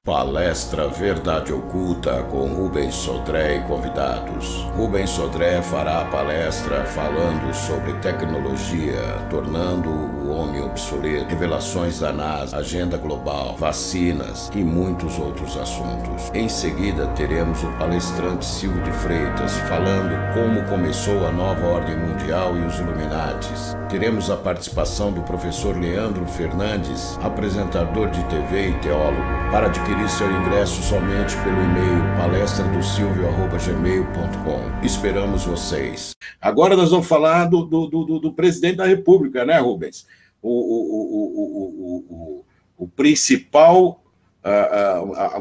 Palestra Verdade Oculta com Rubens Sodré e convidados. Rubens Sodré fará a palestra falando sobre tecnologia, tornando o homem obsoleto, revelações da NASA, agenda global, vacinas e muitos outros assuntos. Em seguida, teremos o palestrante Silvio de Freitas falando como começou a nova ordem mundial e os Illuminatis. Teremos a participação do professor Leandro Fernandes, apresentador de TV e teólogo. Para adquirir seu ingresso somente pelo e-mail palestradosilvio@gmail.com. Esperamos vocês. Agora nós vamos falar do presidente da República, né, Rubens? O principal,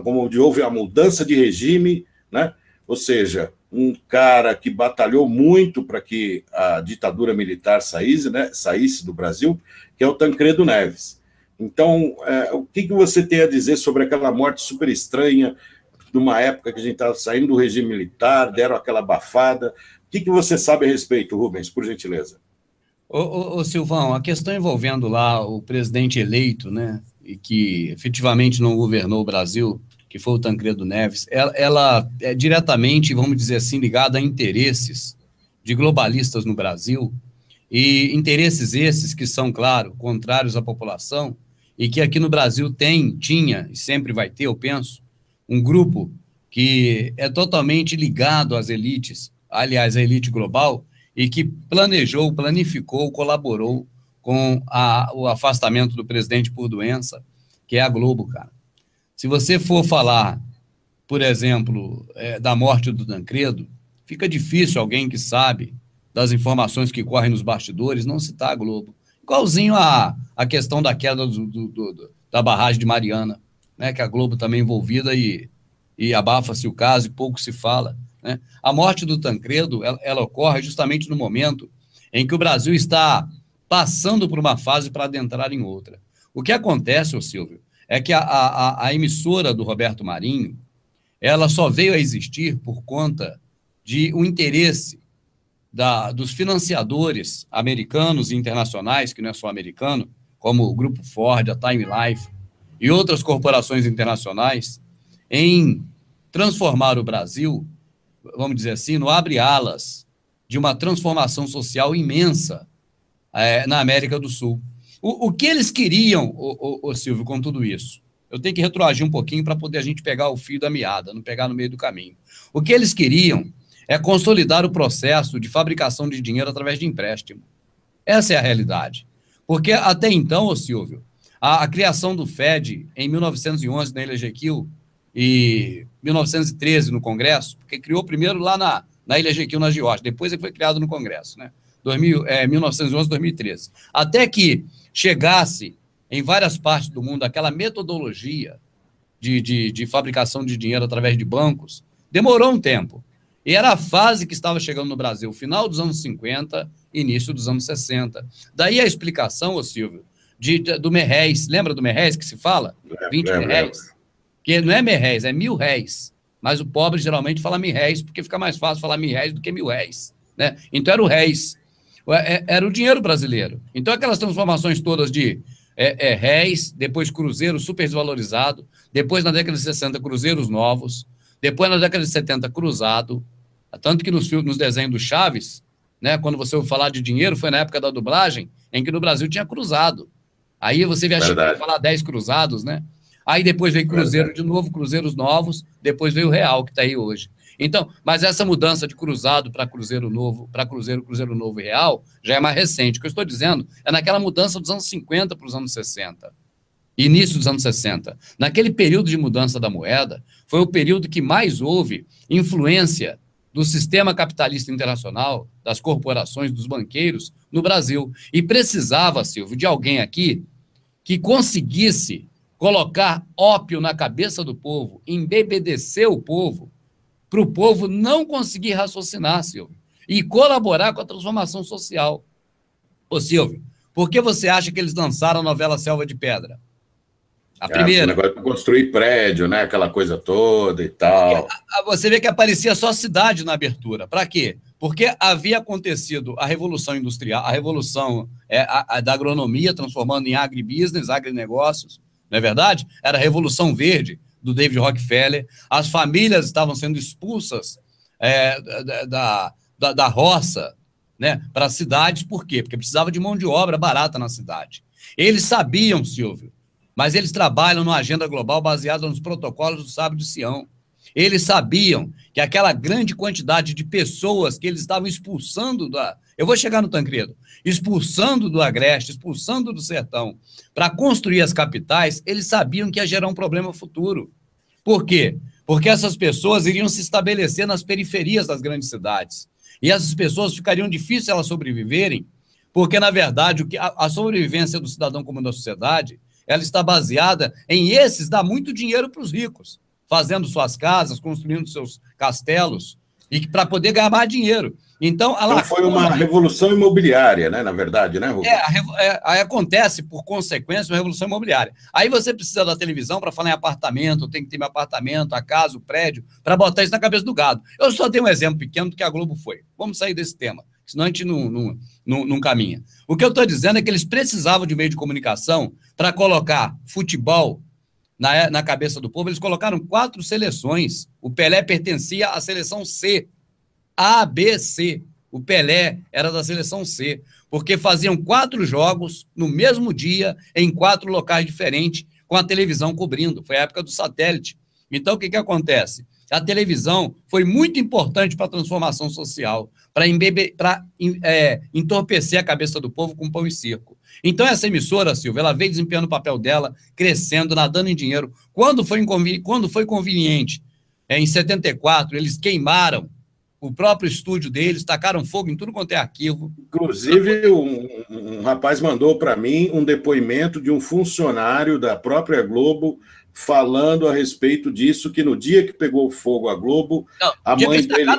como houve a mudança de regime, né? Ou seja, um cara que batalhou muito para que a ditadura militar saísse, né, saísse do Brasil, que é o Tancredo Neves. Então, o que você tem a dizer sobre aquela morte super estranha, numa época que a gente estava saindo do regime militar, deram aquela abafada? O que você sabe a respeito, Rubens, por gentileza? Ô Silvão, a questão envolvendo lá o presidente eleito, né, e que efetivamente não governou o Brasil, que foi o Tancredo Neves, ela é diretamente, vamos dizer assim, ligada a interesses de globalistas no Brasil, e interesses esses que são, claro, contrários à população, e que aqui no Brasil tinha, e sempre vai ter, eu penso, um grupo que é totalmente ligado às elites, aliás, à elite global, e que planificou, colaborou com o afastamento do presidente por doença, que é a Globo, cara. Se você for falar, por exemplo, da morte do Tancredo, fica difícil alguém que sabe das informações que correm nos bastidores não citar a Globo. Igualzinho a questão da queda da barragem de Mariana, né, que a Globo também é envolvida e abafa-se o caso e pouco se fala, né? A morte do Tancredo, ela ocorre justamente no momento em que o Brasil está passando por uma fase para adentrar em outra. O que acontece, ô Silvio, é que a emissora do Roberto Marinho, ela só veio a existir por conta de um interesse dos financiadores americanos e internacionais, que não é só americano, como o Grupo Ford, a Time Life e outras corporações internacionais, em transformar o Brasil, vamos dizer assim, no abre-alas de uma transformação social imensa na América do Sul. O que eles queriam, Silvio, com tudo isso? Eu tenho que retroagir um pouquinho para poder a gente pegar o fio da meada, não pegar no meio do caminho. O que eles queriam é consolidar o processo de fabricação de dinheiro através de empréstimo. Essa é a realidade. Porque até então, Silvio, a criação do FED em 1911 na Ilha Jequill e 1913 no Congresso, porque criou primeiro lá na Ilha Jequill, na Geórgia, depois ele foi criado no Congresso, né? 1911, 2013. Até que chegasse em várias partes do mundo aquela metodologia de fabricação de dinheiro através de bancos, demorou um tempo. E era a fase que estava chegando no Brasil, final dos anos 50, início dos anos 60. Daí a explicação, ô Silvio, do merréis. Lembra do merréis que se fala? 20 merréis. Que não é merréis, é mil-réis. Mas o pobre geralmente fala mil-réis, porque fica mais fácil falar mil-réis do que mil-réis, né? Então era o réis. Era o dinheiro brasileiro. Então aquelas transformações todas de réis, depois cruzeiro super desvalorizado, depois na década de 60 cruzeiros novos, depois na década de 70 cruzado, tanto que nos desenhos do Chaves, né, quando você ouve falar de dinheiro, foi na época da dublagem, em que no Brasil tinha cruzado. Aí você vê a falar 10 cruzados, né? Aí depois veio cruzeiro de novo, cruzeiros novos, depois veio o real, que está aí hoje. Então, mas essa mudança de cruzado para cruzeiro novo, cruzeiro novo e real, já é mais recente. O que eu estou dizendo é naquela mudança dos anos 50 para os anos 60. Início dos anos 60. Naquele período de mudança da moeda, foi o período que mais houve influência do sistema capitalista internacional, das corporações, dos banqueiros, no Brasil. E precisava, Silvio, de alguém aqui que conseguisse colocar ópio na cabeça do povo, embebedecer o povo, para o povo não conseguir raciocinar, Silvio, e colaborar com a transformação social. Ô, Silvio, por que você acha que eles lançaram a novela Selva de Pedra? A primeira. O negócio de construir prédio, né? Aquela coisa toda e tal. Você vê que aparecia só cidade na abertura. Para quê? Porque havia acontecido a Revolução Industrial, a Revolução da Agronomia, transformando em agribusiness, agrinegócios, não é verdade? Era a Revolução Verde, do David Rockefeller, as famílias estavam sendo expulsas da roça, né, para as cidades. Por quê? Porque precisava de mão de obra barata na cidade. Eles sabiam, Silvio, mas eles trabalham numa agenda global baseada nos protocolos do Sábio de Sião. Eles sabiam que aquela grande quantidade de pessoas que eles estavam expulsando eu vou chegar no Tancredo, expulsando do Agreste, expulsando do sertão, para construir as capitais, eles sabiam que ia gerar um problema futuro. Por quê? Porque essas pessoas iriam se estabelecer nas periferias das grandes cidades. E essas pessoas ficariam difíceis elas sobreviverem, porque, na verdade, a sobrevivência do cidadão comum da sociedade, ela está baseada em esses dar muito dinheiro para os ricos, fazendo suas casas, construindo seus castelos, e para poder ganhar mais dinheiro. Então foi uma revolução imobiliária, né, na verdade, né, Rubens? Aí acontece, por consequência, uma revolução imobiliária. Aí você precisa da televisão para falar em apartamento, tem que ter meu apartamento, a casa, o prédio, para botar isso na cabeça do gado. Eu só tenho um exemplo pequeno do que a Globo foi. Vamos sair desse tema, senão a gente não caminha. O que eu estou dizendo é que eles precisavam de meio de comunicação para colocar futebol na cabeça do povo. Eles colocaram 4 seleções. O Pelé pertencia à seleção C, A, B, C. O Pelé era da seleção C, porque faziam 4 jogos no mesmo dia, em 4 locais diferentes, com a televisão cobrindo. Foi a época do satélite. Então, o que acontece? A televisão foi muito importante para a transformação social, para entorpecer a cabeça do povo com pão e circo. Então, essa emissora, Silvia, ela veio desempenhando o papel dela, crescendo, nadando em dinheiro. Quando foi conveniente, em 74, eles queimaram o próprio estúdio deles, tacaram fogo em tudo quanto é arquivo. Inclusive, um rapaz mandou para mim um depoimento de um funcionário da própria Globo falando a respeito disso, que no dia que pegou fogo a Globo, a mãe dele...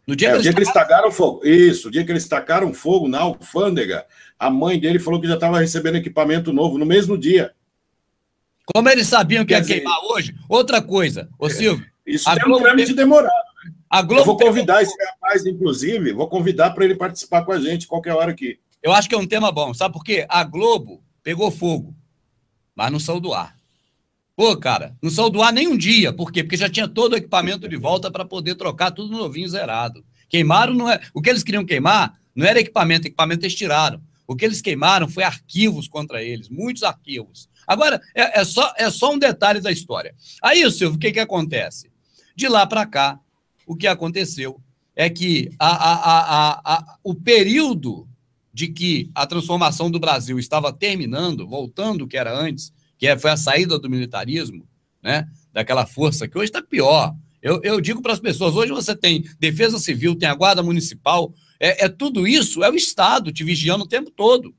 No dia que eles tacaram fogo. Isso, o dia que eles tacaram fogo na alfândega, a mãe dele falou que já estava recebendo equipamento novo no mesmo dia. Como eles sabiam que ia queimar hoje? Outra coisa, Silvio... Isso tem um trâmite demorado. Eu vou convidar esse rapaz, inclusive, vou convidar para ele participar com a gente qualquer hora aqui. Eu acho que é um tema bom, sabe por quê? A Globo pegou fogo, mas não saiu do ar. Pô, cara, não saiu do ar nem um dia. Por quê? Porque já tinha todo o equipamento de volta para poder trocar tudo novinho, zerado. Queimaram, não é... O que eles queriam queimar não era equipamento eles tiraram. O que eles queimaram foi arquivos contra eles, muitos arquivos. Agora, é só um detalhe da história. Aí, Silvio, o que acontece? De lá para cá, o que aconteceu é que o período de que a transformação do Brasil estava terminando, voltando ao que era antes, foi a saída do militarismo, né, daquela força que hoje está pior. Eu digo para as pessoas, hoje você tem defesa civil, tem a guarda municipal, tudo isso é o Estado te vigiando o tempo todo.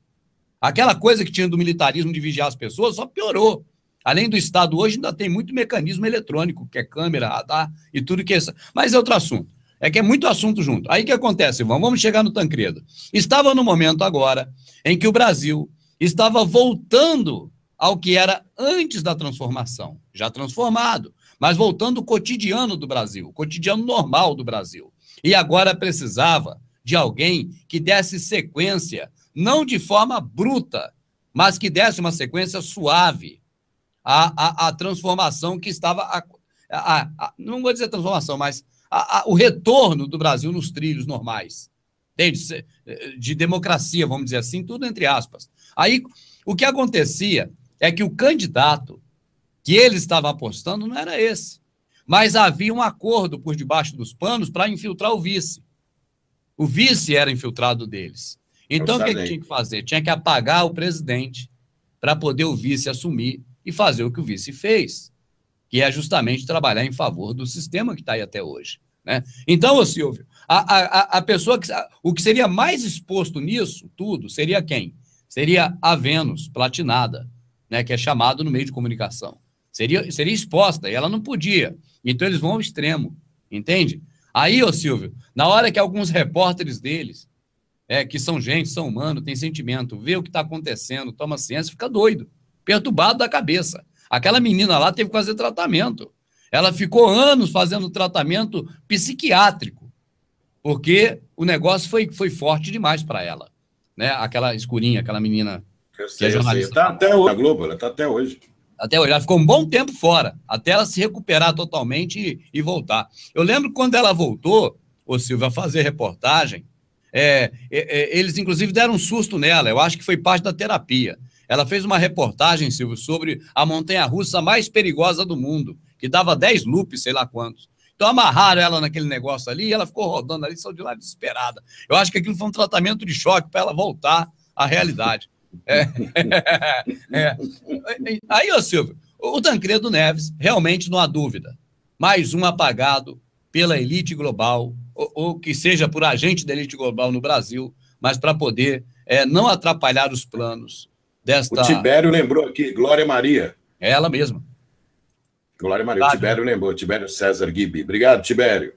Aquela coisa que tinha do militarismo de vigiar as pessoas só piorou. Além do Estado, hoje ainda tem muito mecanismo eletrônico, que é câmera, radar e tudo que é isso. Mas é outro assunto. É que é muito assunto junto. Aí o que acontece, Ivan? Vamos chegar no Tancredo. Estava no momento agora em que o Brasil estava voltando ao que era antes da transformação. Já transformado, mas voltando ao cotidiano do Brasil, o cotidiano normal do Brasil. E agora precisava de alguém que desse sequência, não de forma bruta, mas que desse uma sequência suave a transformação que estava... não vou dizer transformação, mas o retorno do Brasil nos trilhos normais. Entende? De democracia, vamos dizer assim, tudo entre aspas. Aí, o que acontecia é que o candidato que eles estavam apostando não era esse. Mas havia um acordo por debaixo dos panos para infiltrar o vice. O vice era infiltrado deles. Então, o que tinha que fazer? Tinha que apagar o presidente para poder o vice assumir e fazer o que o vice fez, que é justamente trabalhar em favor do sistema que está aí até hoje. Né? Então, Silvio, a pessoa o que seria mais exposto nisso tudo seria quem? Seria a Vênus platinada, né, que é chamado no meio de comunicação. Seria exposta, e ela não podia. Então, eles vão ao extremo, entende? Aí, Silvio, na hora que alguns repórteres deles, que são gente, são humanos, têm sentimento, vê o que está acontecendo, toma ciência, fica doido, perturbado da cabeça. Aquela menina lá teve que fazer tratamento. Ela ficou anos fazendo tratamento psiquiátrico, porque o negócio foi forte demais para ela. Né? Aquela escurinha, aquela menina que é jornalista. Está até hoje na Globo, ela está até hoje. Até hoje. Ela ficou um bom tempo fora, até ela se recuperar totalmente e voltar. Eu lembro que quando ela voltou, ô Silvio, a fazer reportagem, eles inclusive deram um susto nela, eu acho que foi parte da terapia. Ela fez uma reportagem, Silvio, sobre a montanha-russa mais perigosa do mundo, que dava 10 loops, sei lá quantos. Então amarraram ela naquele negócio ali e ela ficou rodando ali, saiu de lá desesperada. Eu acho que aquilo foi um tratamento de choque para ela voltar à realidade. Aí, ô Silvio, o Tancredo Neves, realmente não há dúvida, mais um apagado pela elite global, ou que seja por agente da elite global no Brasil, mas para poder não atrapalhar os planos desta... O Tibério lembrou aqui, Glória Maria. É ela mesma. Glória Maria, o Tibério lembrou, Tibério César Gibi. Obrigado, Tibério.